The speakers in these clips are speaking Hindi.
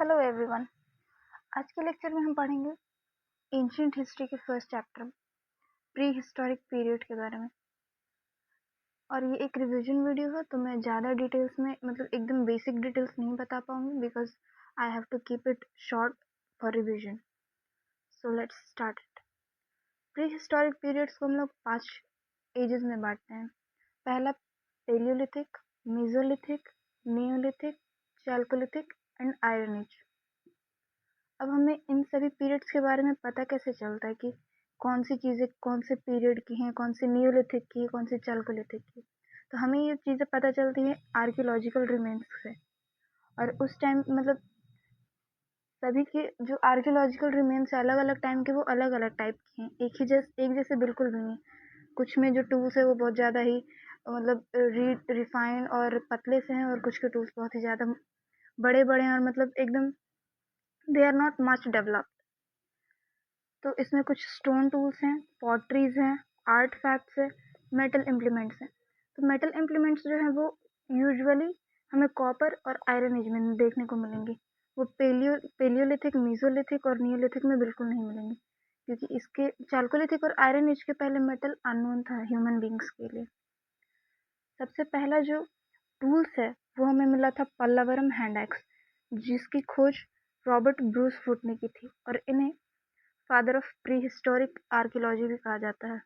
Hello everyone. आज के लेक्चर में हम पढ़ेंगे एंशियंट हिस्ट्री के first chapter pre historic period के बारे में। और ये एक रिवीजन वीडियो है, तो मैं ज़्यादा डिटेल्स में एकदम बेसिक डिटेल्स नहीं बता पाऊंगी because I have to keep it short for revision. So let's start it. Pre historic periods को हम लोग 5 एजेस में बांटते हैं। पहला Palaeolithic, Mesolithic, Neolithic, Chalcolithic and Iron Age. अब हमें इन सभी पीरियड्स के बारे में पता कैसे चलता है कि कौन सी चीज़ें कौन से पीरियड की हैं, कौन सी नियोलिथिक की, कौन सी चैल्कोलिथिक की। तो हमें ये चीज़ें पता चलती हैं आर्कियोलॉजिकल रिमेन्स से। और उस टाइम सभी के जो आर्कियोलॉजिकल रिमेन्स अलग अलग टाइम के, वो अलग अलग टाइप के हैं। एक जैसे बिल्कुल भी नहीं। कुछ में जो टूल्स है वो बहुत ज़्यादा ही रिफाइन और पतले से हैं, और कुछ के टूल्स बहुत ही ज़्यादा बड़े बड़े हैं और एकदम they are not much developed. तो इसमें कुछ स्टोन टूल्स हैं, पॉटरीज हैं, आर्ट फैक्ट्स है, मेटल इम्प्लीमेंट्स हैं। तो मेटल इम्प्लीमेंट्स जो हैं वो यूजुअली हमें कॉपर और आयरन एज में देखने को मिलेंगे। वो पेलियोलिथिक, मेसोलिथिक और नियोलिथिक में बिल्कुल नहीं मिलेंगे, क्योंकि इसके चैल्कोलिथिक और आयरन एज के पहले मेटल अननोन था ह्यूमन बींग्स के लिए। सबसे पहला जो टूल्स है वो हमें मिला था पल्लवरम हैंड एक्स, जिसकी खोज रॉबर्ट ब्रूस फुट ने की थी, और इन्हें father of pre historic archaeology भी कहा जाता है।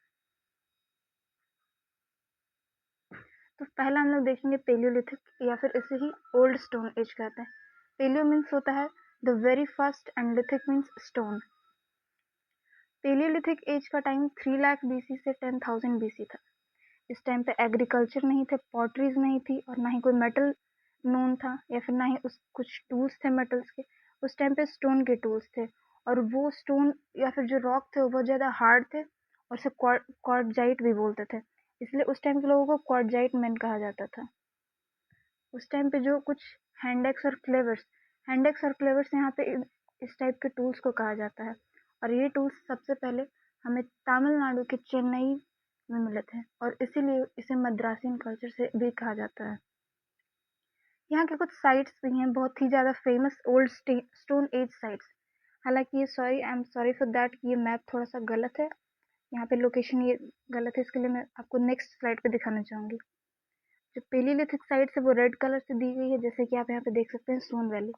तो पहला हम लोग देखेंगे पेलियोलिथिक, या फिर इसे ही ओल्ड स्टोन एज कहते हैं। पेलियो मीन्स होता है the very first and lithic means stone. Palaeolithic age का टाइम 3 लाख बीसी से 10,000 बीसी था। इस टाइम पे एग्रीकल्चर नहीं थे, पॉटरीज नहीं थी, और ना ही कोई मेटल नोन था, या फिर ना ही कुछ टूल्स थे मेटल्स के। उस टाइम पे स्टोन के टूल्स थे, और वो स्टोन या फिर जो रॉक थे वो बहुत ज़्यादा हार्ड थे, और से क्वार्टजाइट भी बोलते थे। इसलिए उस टाइम के लोगों को क्वार्टजाइट मैन कहा जाता था। उस टाइम पे जो कुछ हैंडेक्स और क्लेवर्स यहाँ पे इस टाइप के टूल्स को कहा जाता है। और ये टूल्स सबसे पहले हमें तमिलनाडु के चेन्नई में मिले थे, और इसीलिए इसे मद्रासियन कल्चर से भी कहा जाता है। यहाँ के कुछ साइट्स भी हैं बहुत ही ज़्यादा famous old stone age sites. हालांकि ये आई एम सॉरी फॉर दैट कि ये मैप थोड़ा सा गलत है, यहाँ पे लोकेशन ये गलत है, इसके लिए मैं आपको नेक्स्ट स्लाइड पे दिखाना चाहूँगी। जो पेलियोलिथिक साइट्स है वो रेड कलर से दी गई है, जैसे कि आप यहाँ पे देख सकते हैं सोन वैली।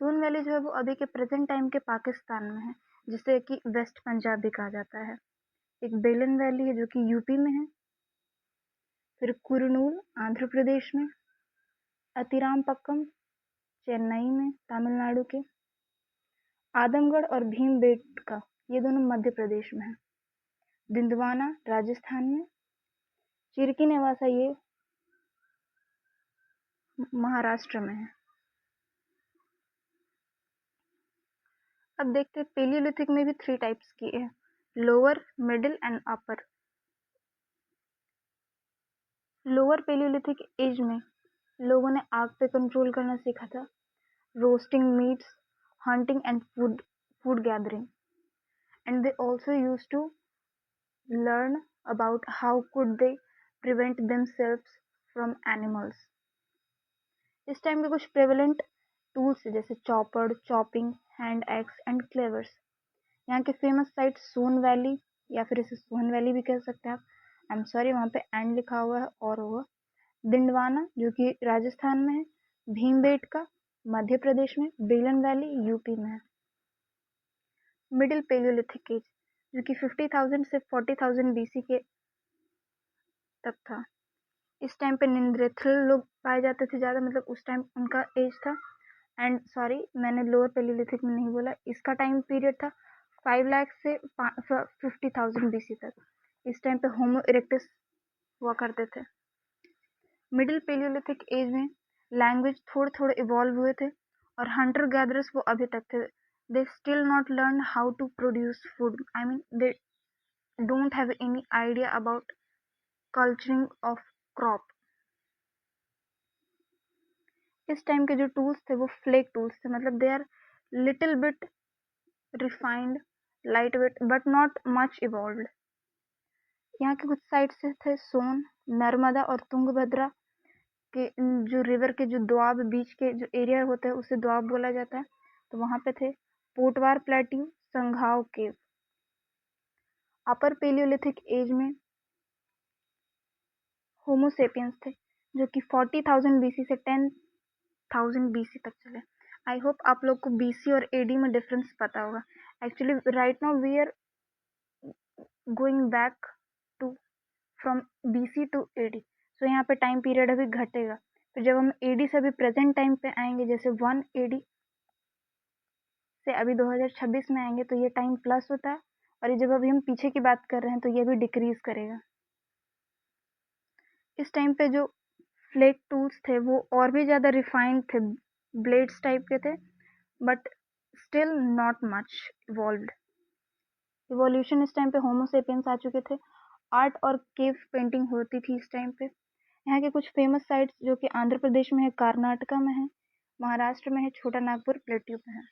सोन वैली जो है वो अभी के प्रेजेंट टाइम के पाकिस्तान में है, जिसे कि वेस्ट पंजाब भी कहा जाता है। एक बेलन वैली है जो कि यूपी में है, फिर कुरनूल आंध्र प्रदेश में, अतिरामपक्कम चेन्नई में तमिलनाडु के, आदमगढ़ और भीमबेटका ये दोनों मध्य प्रदेश में है, दिंदवाना राजस्थान में, चिरकी नेवासा ये महाराष्ट्र में है। अब देखते हैं पेलियोलिथिक में भी 3 टाइप्स की है, lower, middle and upper. Lower Palaeolithic age में लोगों ने आग पे कंट्रोल करना सीखा था, roasting meats, hunting and food gathering, and they also used to learn about how could they prevent themselves from animals. इस टाइम के कुछ प्रेवलेंट टूल्स जैसे chopper, chopping, hand axe and cleavers. यहाँ के फेमस साइट सोन वैली, या फिर इसे सोन वैली भी कह सकते हैं आप, आई एम सॉरी वहाँ पे एंड लिखा हुआ है और होगा। दिंडवाना जो कि राजस्थान में है, भीमबेटका मध्य प्रदेश में, बेलन वैली यूपी में है। मिडिल पेलियोलिथिक एज जो कि 50,000 से 40,000 बीसी के तक था। इस टाइम पे निंद्रेथल लोग पाए जाते थे ज़्यादा, उस टाइम उनका एज था। एंड सॉरी मैंने लोअर पेलियोलिथिक में नहीं बोला, इसका टाइम पीरियड था 5 लाख से 50,000 बीसी तक। इस टाइम पे होमो इरेक्टस हुआ करते थे। मिडिल पेलियोलिथिक एज में लैंग्वेज थोड़े थोड़े इवॉल्व हुए थे, और हंटर गैदरर्स वो अभी तक थे। They still not learn how to produce food, I mean they don't have any idea about culturing of crop. इस टाइम के जो टूल्स थे वो फ्लेक टूल्स थे, they are little bit refined, light weight but not much evolved. यहाँ के कुछ साइट्स थे सोन, नर्मदा और तुंगभद्रा के जो रिवर के जो दोआब बीच के जो एरिया होता है उसे दोआब बोला जाता है, तो वहाँ पे थे। पोटवार प्लेट्यू, संघाव केव। अपर पेलियोलिथिक एज में होमोसेपियंस थे जो कि 40,000 बीसी से 10,000 बीसी तक चले। आई होप आप लोग को बीसी और एडी में डिफरेंस पता होगा। Actually right now we are going back to from BC to AD, so यहाँ पे टाइम पीरियड अभी घटेगा। फिर जब हम एडी से अभी प्रेजेंट टाइम पे आएंगे, जैसे 1 एडी से अभी 2026 में आएंगे, तो ये टाइम प्लस होता है, और ये जब अभी हम पीछे की बात कर रहे हैं तो ये भी डिक्रीज करेगा। इस टाइम पे जो फ्लेक टूल्स थे वो और भी ज़्यादा रिफाइंड थे, ब्लेड्स टाइप के थे, but still not much evolved. Evolution इस टाइम पे होमोसेपियंस आ चुके थे। आर्ट और केव पेंटिंग होती थी इस टाइम पे। यहाँ के कुछ फेमस साइट्स जो कि आंध्र प्रदेश में है, कर्नाटका में है, महाराष्ट्र में है, छोटा नागपुर प्लेट्यू में है।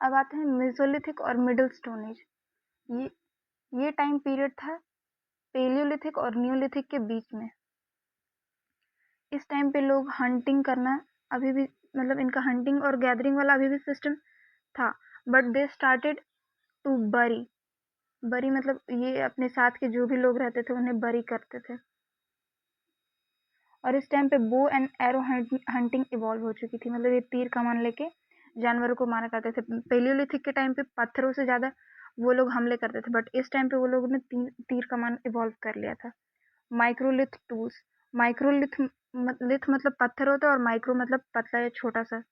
अब आते हैं मेसोलिथिक और मिडिल स्टोन एज। ये टाइम पीरियड था पेलियोलिथिक और न्यूलिथिक के बीच में। इस टाइम पे लोग हंटिंग करना अभी भी, मतलब इनका हंटिंग और गैदरिंग वाला अभी भी सिस्टम था, but they started to bury मतलब ये अपने साथ के जो भी लोग रहते थे उन्हें बरी करते थे। और इस टाइम पे bow and arrow hunting evolve हो चुकी थी, मतलब ये तीर कमान लेके जानवरों को मारा करते थे। पेलियोलिथिक के टाइम पे पत्थरों से ज़्यादा वो लोग हमले करते थे, बट इस टाइम पे वो लोगों ने तीर कमान इवॉल्व कर लिया था। Microlith tools. माइक्रोलिथ लिथ मतलब पत्थर होता है, और माइक्रो मतलब पतला या छोटा सा।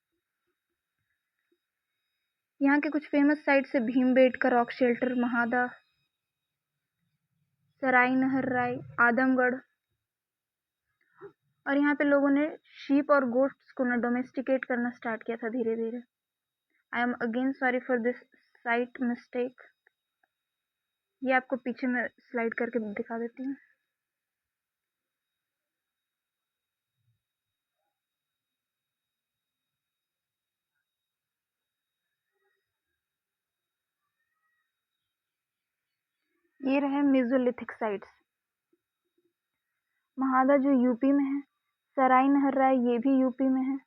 यहाँ के कुछ फेमस साइट्स है भीमबेटका रॉक शेल्टर, महादा, सराय नहर राय, आदमगढ़। और यहाँ पे लोगों ने शीप और गोट्स को ना डोमेस्टिकेट करना स्टार्ट किया था धीरे धीरे। I am again sorry for this site mistake. ये आपको पीछे में स्लाइड करके दिखा देती हूँ। ये रहे मेसोलिथिक साइट्स। महादा जो यूपी में है, सराय नहर राय ये भी यूपी में है,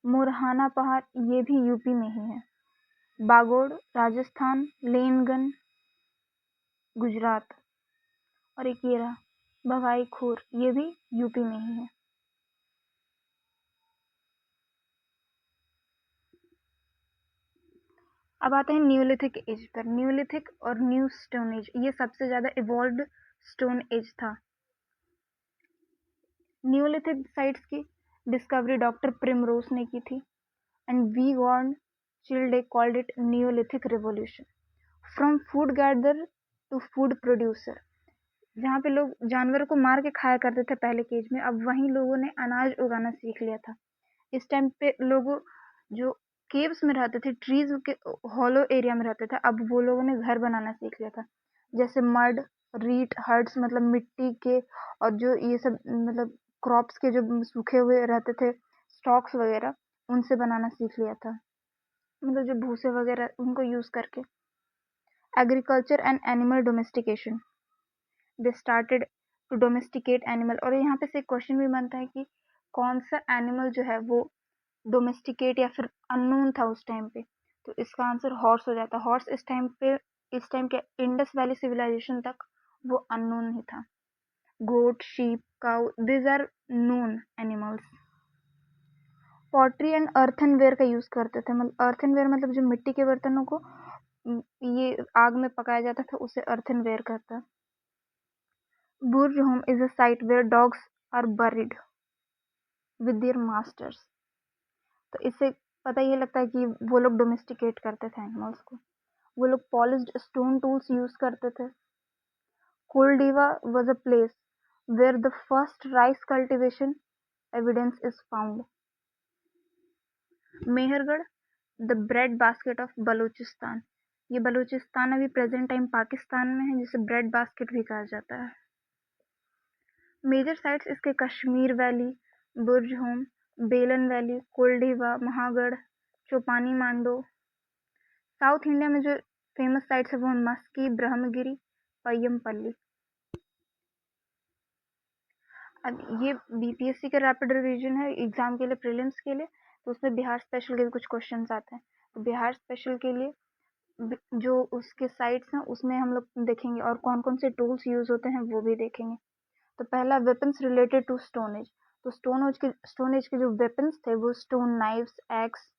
मुरहाना पहाड़ ये भी यूपी में ही है, बागोड़ राजस्थान, लेनगन गुजरात, और एक ये रहा भवाई खोर, ये भी यूपी में ही है। अब आते हैं न्यूलिथिक एज पर। न्यूलिथिक और न्यू स्टोन एज, ये सबसे ज़्यादा इवॉल्व्ड स्टोन एज था। न्यूलिथिक साइट्स की डिस्कवरी डॉक्टर प्रिमरोज ने की थी, and V Gordon Childe called it neolithic revolution. From food gather to food producer. जहाँ पे लोग जानवरों को मार के खाया करते थे पहले के एज में, अब वहीं लोगों ने अनाज उगाना सीख लिया था। इस टाइम पे लोग जो केव्स में रहते थे, ट्रीज के हॉलो एरिया में रहते थे, अब वो लोगों ने घर बनाना सीख लिया था, जैसे मड रीट हट्स, मतलब मिट्टी के, और जो ये सब मतलब क्रॉप्स के जो सूखे हुए रहते थे स्टॉक्स वगैरह, उनसे बनाना सीख लिया था, मतलब जो भूसे वगैरह उनको यूज करके। Agriculture and animal domestication, they started to domesticate animal. और यहाँ पे से एक क्वेश्चन भी बनता है कि कौन सा एनिमल जो है वो डोमेस्टिकेट या फिर अननोन था उस टाइम पे, तो इसका आंसर हॉर्स हो जाता है। हॉर्स इस टाइम के इंडस वैली सिविलाइजेशन तक वो अननोन ही था। Goat, sheep, cow, these are known animals. Pottery and earthenware का यूज करते थे, मतलब अर्थनवेयर मतलब जो मिट्टी के बर्तनों को ये आग में पकाया जाता था, उसे अर्थनवेयर कहता है। Burzahom is a site where dogs are buried with their masters. तो इससे पता ये लगता है कि वो लोग डोमेस्टिकेट करते थे एनिमल्स को। वो लोग पॉलिश्ड स्टोन टूल्स यूज करते थे। Koldihwa was a place where the first rice cultivation evidence is found. Mehrgarh, the bread basket of Balochistan. ये बलूचिस्तान अभी प्रेजेंट टाइम पाकिस्तान में है, जिसे ब्रेड बास्केट भी कहा जाता है। मेजर साइट्स इसके कश्मीर वैली, बुर्ज होम, बेलन वैली, कोल्डीवा, महागढ़, चोपानी मांडो। साउथ इंडिया में जो फेमस साइट्स है वो मस्की, ब्रह्मगिरी, पय्यमपल्ली। अब ये बीपीएससी का रैपिड रिवीजन है एग्जाम के लिए, प्रीलिम्स के लिए, तो उसमें बिहार स्पेशल के भी कुछ क्वेश्चंस आते हैं। तो बिहार स्पेशल के लिए जो उसके साइट्स हैं उसमें हम लोग देखेंगे, और कौन कौन से टूल्स यूज होते हैं वो भी देखेंगे। तो पहला, weapons related to stone age. तो स्टोन एज के जो वेपन्स थे वो stone knives, axe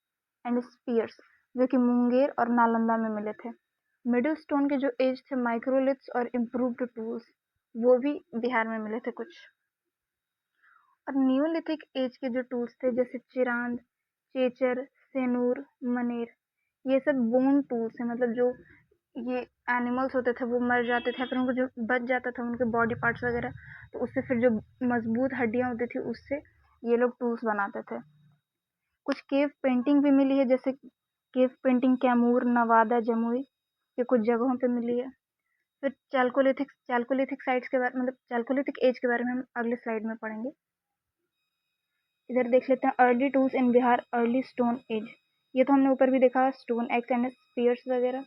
and spears, जो कि मुंगेर और नालंदा में मिले थे। मिडिल स्टोन के जो एज थे, माइक्रोलिथ्स और इम्प्रूव्ड टूल्स, वो भी बिहार में मिले थे कुछ। और न्यूलिथिक एज के जो टूल्स थे जैसे चिरांद, चेचर, सेनूर, मनेर, ये सब बोन टूल्स हैं, मतलब जो ये एनिमल्स होते थे वो मर जाते थे, फिर उनको जो बच जाता था उनके बॉडी पार्ट्स वगैरह, तो उससे फिर जो मजबूत हड्डियां होती थी उससे ये लोग टूल्स बनाते थे। कुछ केव पेंटिंग भी मिली है, जैसे केव पेंटिंग कैमूर, नवादा, जमुई, ये कुछ जगहों पे मिली है। फिर चैल्कोलिथिक साइट्स के बारे, मतलब चैल्कोलिथिक एज के बारे में हम अगले स्लाइड में पढ़ेंगे। इधर देख लेते हैं early tools in Bihar, early stone age. ये तो हमने ऊपर भी देखा, स्टोन एक्स एंड स्पीयर्स वगैरह।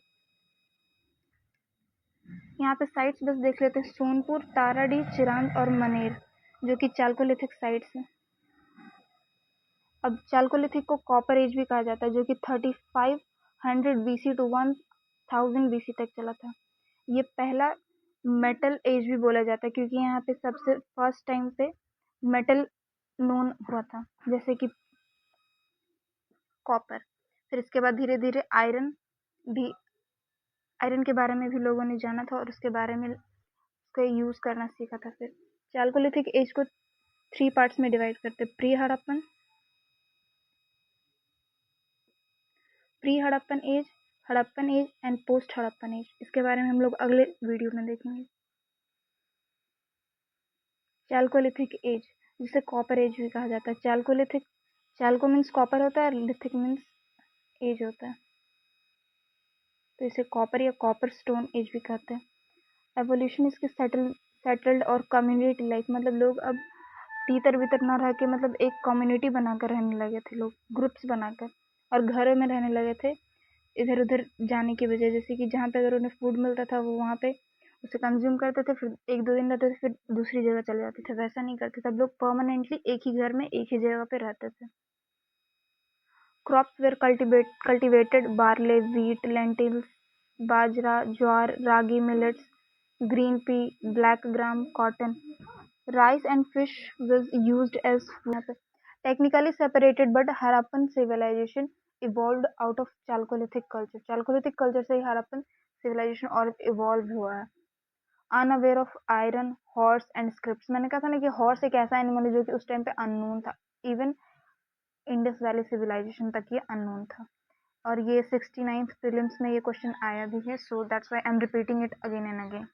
यहाँ पे साइट्स बस देख लेते हैं, सोनपुर, ताराडी, चिरांद और मनेर, जो कि चालकोलिथिक साइट्स हैं। अब चालकोलिथिक को कॉपर एज भी कहा जाता है, जो कि 3500 बीसी टू 1000 बीसी तक चला था। ये पहला मेटल एज भी बोला जाता है, क्योंकि यहाँ पे सबसे फर्स्ट टाइम पे मेटल नोन हुआ था, जैसे कि कॉपर। फिर इसके बाद धीरे धीरे आयरन के बारे में भी लोगों ने जाना था और उसके बारे में उसका यूज करना सीखा था। फिर चालकोलिथिक एज को 3 पार्ट्स में डिवाइड करते, pre Harappan age and post Harappan age. इसके बारे में हम लोग अगले वीडियो में देखेंगे। चालकोलिथिक एज, जिसे कॉपर एज भी कहा जाता है। चालको मीन्स कॉपर होता है और लिथिक मीन्स एज होता है, तो इसे कॉपर या कॉपर स्टोन एज भी कहते हैं। एवोल्यूशन इसकी सेटल्ड और कम्युनिटी लाइफ, मतलब लोग अब तीतर बितर ना रह के, मतलब एक कम्युनिटी बनाकर रहने लगे थे, लोग ग्रुप्स बनाकर, और घरों में रहने लगे थे इधर उधर जाने की वजह। जैसे कि जहाँ पे अगर उन्हें फूड मिलता था वो वहाँ पे उसे कंज्यूम करते थे, फिर एक दो दिन रहते थे, फिर दूसरी जगह चले जाते थे। वैसा नहीं करते, सब लोग परमानेंटली एक ही घर में एक ही जगह पे रहते थे। Crops were cultivated, barley, wheat, lentils, bajra, jowar, ragi, millets, green pea, black gram, cotton. Rice and fish was used as food. Technically separated, but Harappan civilization evolved out of Chalcolithic culture. Chalcolithic culture से ही Harappan civilization और evolve हुआ है. Unaware of iron, horse and scripts. मैंने कहा था ना कि horse एक ऐसा एनिमल है जो कि उस टाइम पे अननोन था. इवन इंडस वैली सिविलाइजेशन तक ये अननोन था. और ये 69th प्रीलिम्स में ये क्वेश्चन आया भी है, so that's why I am repeating it again and again.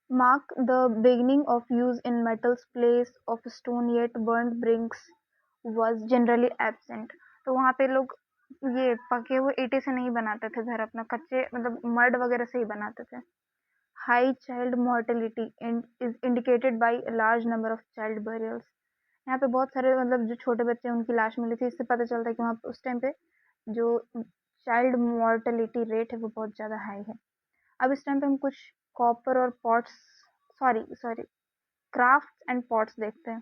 Mark the beginning of use in metals, place of stone yet burnt bricks was generally absent. तो वहाँ पे लोग ये पके हुए ईंटे से नहीं बनाते थे घर अपना, कच्चे मतलब मड वगैरह से ही बनाते थे. High child mortality is indicated by large number of child burials. यहाँ पे बहुत सारे मतलब जो छोटे बच्चे उनकी लाश मिली थी, इससे पता चलता है कि वहाँ पे उस टाइम पे जो चाइल्ड मोर्टेलिटी रेट है वो बहुत ज़्यादा हाई है. अब इस टाइम पे हम कुछ कॉपर और pots, sorry crafts and pots देखते हैं,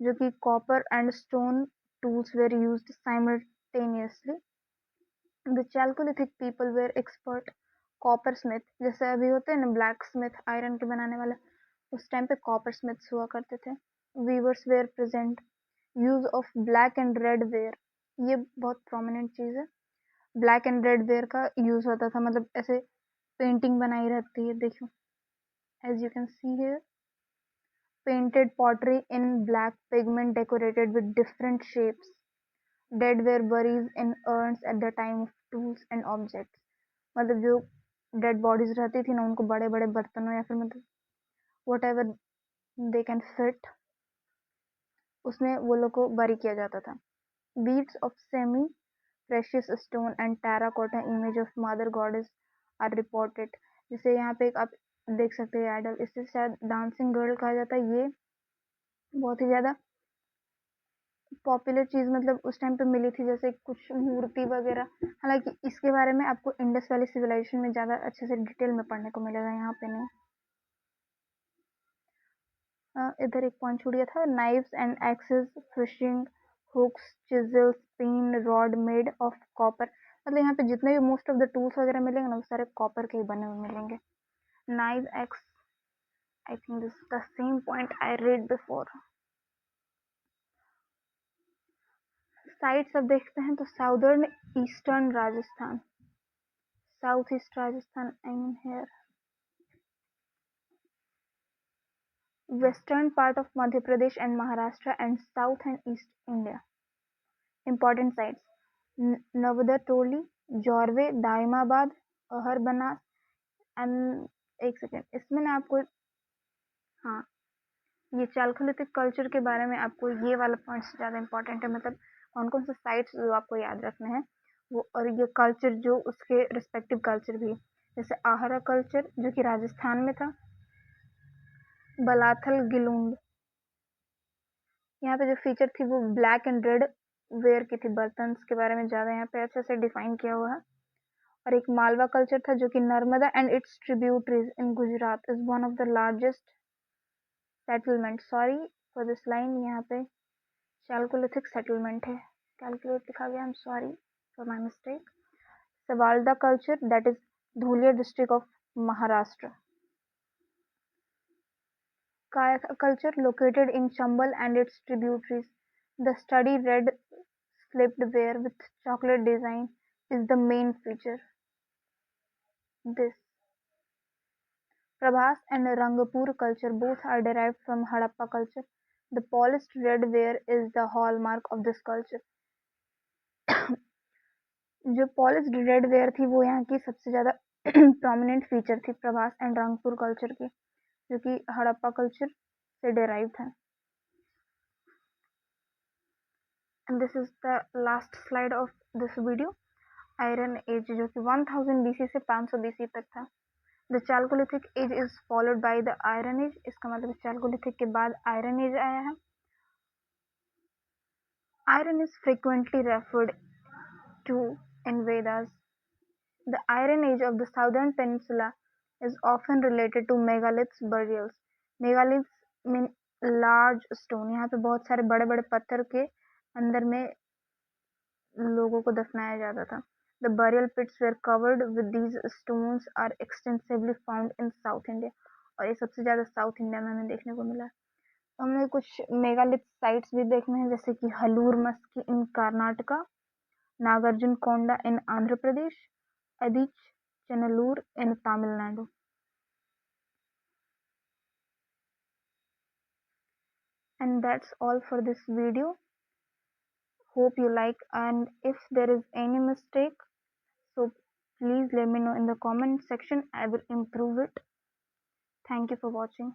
जो कि copper and stone tools were used simultaneously. The Chalcolithic people were expert copper smith, जैसे अभी होते हैं ना ब्लैक स्मिथ आयरन के बनाने वाला, उस टाइम पे कॉपर स्मिथ्स हुआ करते थे. Weavers were present. Use of black and red ware, ये बहुत प्रोमिनेंट चीज है. ब्लैक एंड रेड वेयर का यूज होता था, मतलब ऐसे पेंटिंग बनाई रहती है, देखो as you can see here, painted pottery in black pigment decorated with different shapes. Dead were buried in urns at the time of tools and objects. मतलब जो डेड बॉडीज रहती थी ना उनको बड़े बड़े बर्तनों या फिर मतलब whatever they can fit, उसमें वो लोग को बरी किया जाता था. Beads of semi precious stone and terracotta image of mother goddess are reported. जैसे यहाँ पे एक आप देख सकते हैं आइडल, इससे शायद डांसिंग गर्ल कहा जाता है. ये बहुत ही ज़्यादा पॉपुलर चीज़ मतलब उस टाइम पे मिली थी, जैसे कुछ मूर्ति वगैरह. हालांकि इसके बारे में आपको इंडस वैली सिविलाइजेशन में ज़्यादा अच्छे से डिटेल में पढ़ने को मिलेगा, यहाँ पे नहीं. इधर एक पॉइंट छूट गया था, knives and axes, fishing hooks, chisels, pin, rod made of copper. मतलब यहाँ पे जितने भी मोस्ट ऑफ द टूल्स वगैरह मिलेंगे ना वो सारे कॉपर के ही बने हुए मिलेंगे। Knife axe, I think this the same point I read before. Sites अब देखते हैं तो southern eastern Rajasthan, south east Rajasthan I mean here, western part of Madhya Pradesh and Maharashtra, and south and east India. Important sites: Navada Toli, Jorwe, Daimabad, Ahar Banas and एक सेकेंड, इसमें ना आपको, हाँ, ये चालकोलिथिक कल्चर के बारे में आपको ये वाला पॉइंट्स ज़्यादा इंपॉर्टेंट है, मतलब कौन कौन से साइट्स जो आपको याद रखने हैं वो, और ये कल्चर जो उसके रिस्पेक्टिव कल्चर भी, जैसे आहरा कल्चर जो कि राजस्थान में था, बलाथल गिलुंड, यहाँ पे जो फीचर थी वो ब्लैक एंड रेड वेयर की थी, बर्तन के बारे में ज़्यादा यहाँ पे अच्छे से डिफाइन किया हुआ है। और एक मालवा कल्चर था जो कि Narmada and its tributaries in Gujarat is one of the largest settlement, sorry for this line, यहाँ पे चालकोलिथिक सेटलमेंट है, कैलकुलेट लिखा गया, I am sorry for my mistake. Savalda culture that is Dhulia district of Maharashtra. Kaya culture located in Chambal and its tributaries. The study red slipped ware with chocolate design is the main feature. This Prabhas and Rangapur culture both are derived from Harappa culture. The polished red ware is the hallmark of this culture. जो पॉलिश्ड रेड वेयर थी वो यहाँ की सबसे ज़्यादा प्रोमिनेंट फीचर थी प्रभास एंड रंगपुर कल्चर की, जो कि हड़प्पा कल्चर से डेराइव था। And this is the last slide of this video. Iron age जो कि 1000 BC से 500 BC तक था। The chalcolithic age is followed by the iron age, इसका मतलब चालकोलिथिक के बाद आयरन एज आया है। Iron is frequently referred to in Vedas. The iron age of the southern peninsula is often related to megaliths burials. Megaliths mean large stone, यहाँ पे बहुत सारे बड़े बड़े पत्थर के अंदर में लोगों को दफनाया जाता था। The burial pits were covered with these stones are extensively found in South India, और ये सबसे ज़्यादा साउथ इंडिया में हमें देखने को मिला। तो हमें कुछ मेगालिथ साइट्स भी देखने हैं, जैसे कि हलूर मस्की इन कर्नाटका, नागार्जुन कोंडा इन आंध्र प्रदेश, अदिच चनलूर इन Tamil Nadu. And that's all for this video. Hope you like, and if there is any mistake, so please let me know in the comment section. I will improve it. Thank you for watching.